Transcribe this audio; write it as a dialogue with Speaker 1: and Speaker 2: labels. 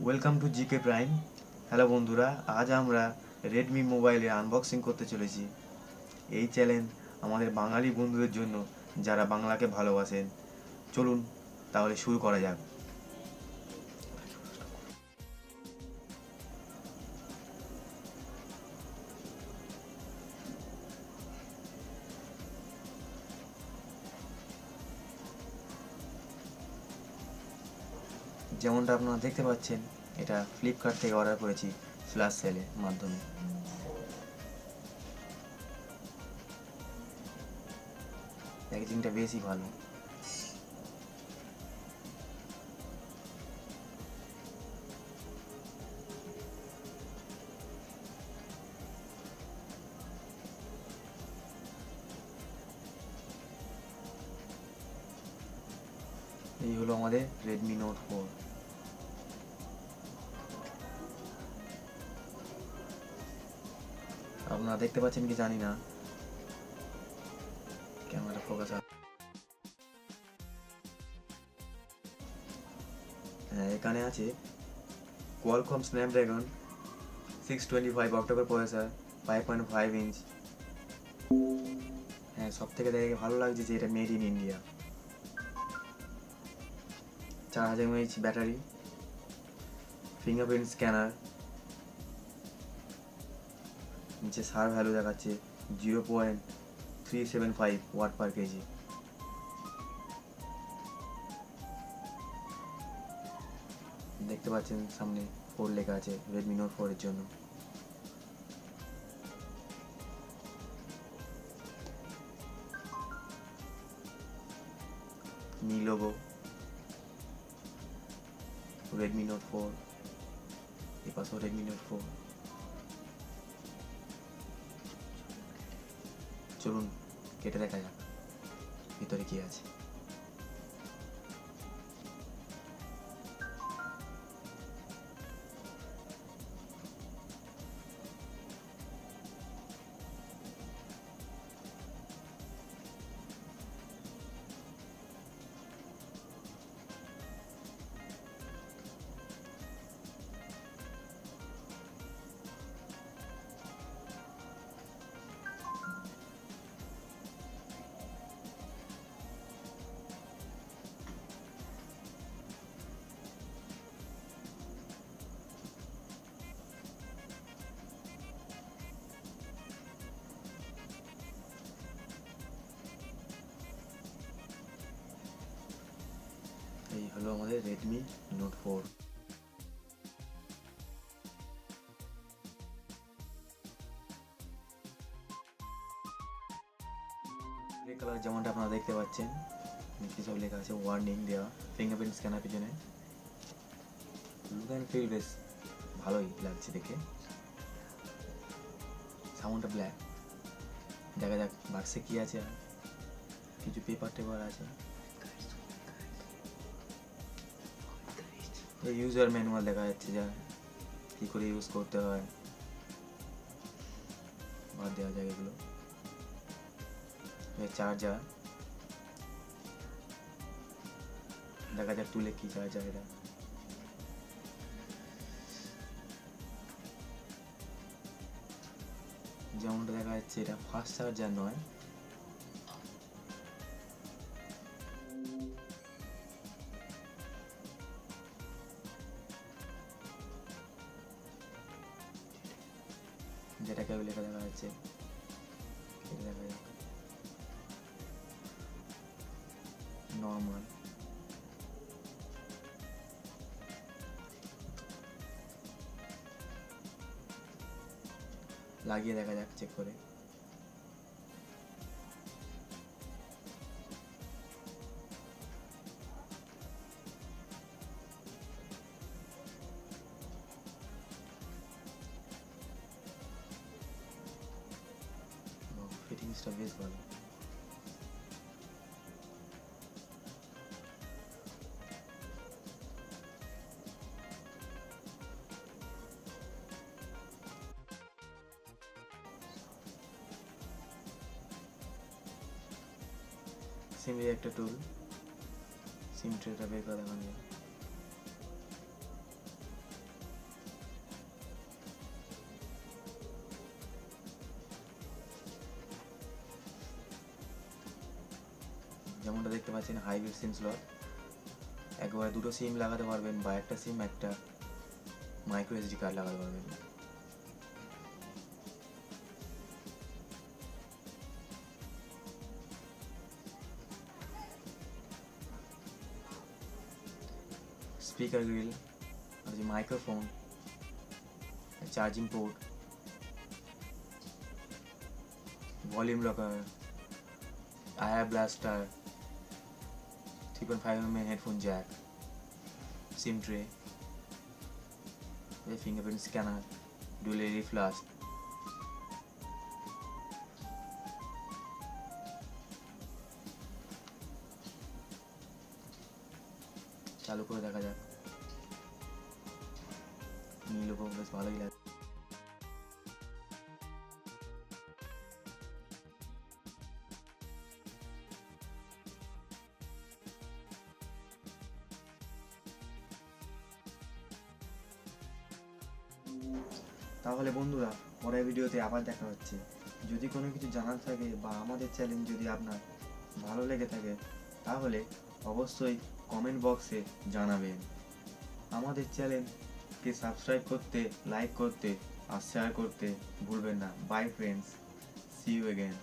Speaker 1: Welcome to GK prime. Hello বন্ধুরা, আজ আমরা রেডমি মোবাইলের আনবক্সিং করতে চলেছি। এই চ্যালেঞ্জ আমাদের বাঙালি বন্ধুদের জন্য যারা বাংলাকে ভালোবাসেন। চলুন তাহলে শুরু করা যাক। যেমনটা আপনারা দেখতে পাচ্ছেন, এটা ফ্লিপকার্ট থেকে অর্ডার করেছি ফ্ল্যাশ সেলের মাধ্যমে। প্যাকেজিংটা বেশি ভালো। এই হলো আমাদের রেডমি নোট 4। আপনারা দেখতে পাচ্ছেন কি জানি না, ক্যামেরা ফোকাস। হ্যাঁ, এখানে আছে কোয়ালকম স্ন্যাপড্রাগন 625 অক্টোকর প্রসেসর, 5.5 ইঞ্চ। হ্যাঁ, সব থেকে দেখে ভালো লাগছে যে এটা made in India. 4000 mAh battery, fingerprint scanner, নিচে সার ভ্যালু দেখাচ্ছে 0.375 ওয়াট পার কেজি। দেখতে পাচ্ছেন সামনে 4 লেখা আছে, রেডমি নোট 4 এর জন্য। মি লোগো, রেডমি নোট 4, এই পাশেও রেডমি নোট 4। চলুন কেটে দেখা যাক ভিতরে কি আছে। এই হলো আমাদের রেডমি নোট 4। গ্রে কালার, যেমনটা আপনারা দেখতে পাচ্ছেন, নিচে সব লেখা আছে ওয়ার্নিং দেওয়া। ফিঙ্গারপ্রিন্ট স্ক্যানার পিছনে। লুক অ্যান্ড ফিল বেশ ভালোই লাগছে দেখে। সাউন্ডটা ব্ল্যাক। দেখা যাক বাক্সে কি আছে। আর কিছু পেপার টেপার আছে। এই ইউজার ম্যানুয়াল দেখা যাচ্ছে, যা কী করে ইউজ করতে হয়। বাদ দেওয়া যায় এগুলো। চার্জার দেখা যাক তুলে কি চার্জার এটা। যেমনটা দেখা যাচ্ছে এটা ফাস্ট চার্জার নয়। যেটাকে লেখা দেখা যাচ্ছে, দেখা যাক নর্মাল। লাগিয়ে দেখা যাক চেক করে। ফিটিংসটা বেশ ভালো। সিম একটা টুল, সিম ট্রেটা বের করে দেখানো যায়। যেমনটা দেখতে পাচ্ছেন হাইব্রিড সিম স্লট, একবারে দুটো সিম লাগাতে পারবেন বা একটা সিম একটা মাইক্রো এসডি কার্ড লাগাতে পারবেন। স্পিকার গ্রিল আর যে microphone, charging port, volume rocker, ear blaster, 3.5mm headphone jack, SIM tray, fingerprint scanner, dual LED flash. চালু করে দেখা যাক, নীল বেশ ভালোই লাগে। তাহলে বন্ধুরা, পরের ভিডিওতে আবার দেখা হচ্ছে। যদি কোনো কিছু জানার থাকে বা আমাদের চ্যানেল যদি আপনার ভালো লেগে থাকে তাহলে অবশ্যই কমেন্ট বক্সে জানাবেন। আমাদের চ্যানেলকে সাবস্ক্রাইব করতে, লাইক করতে আর শেয়ার করতে ভুলবেন না। Bye friends, see you again.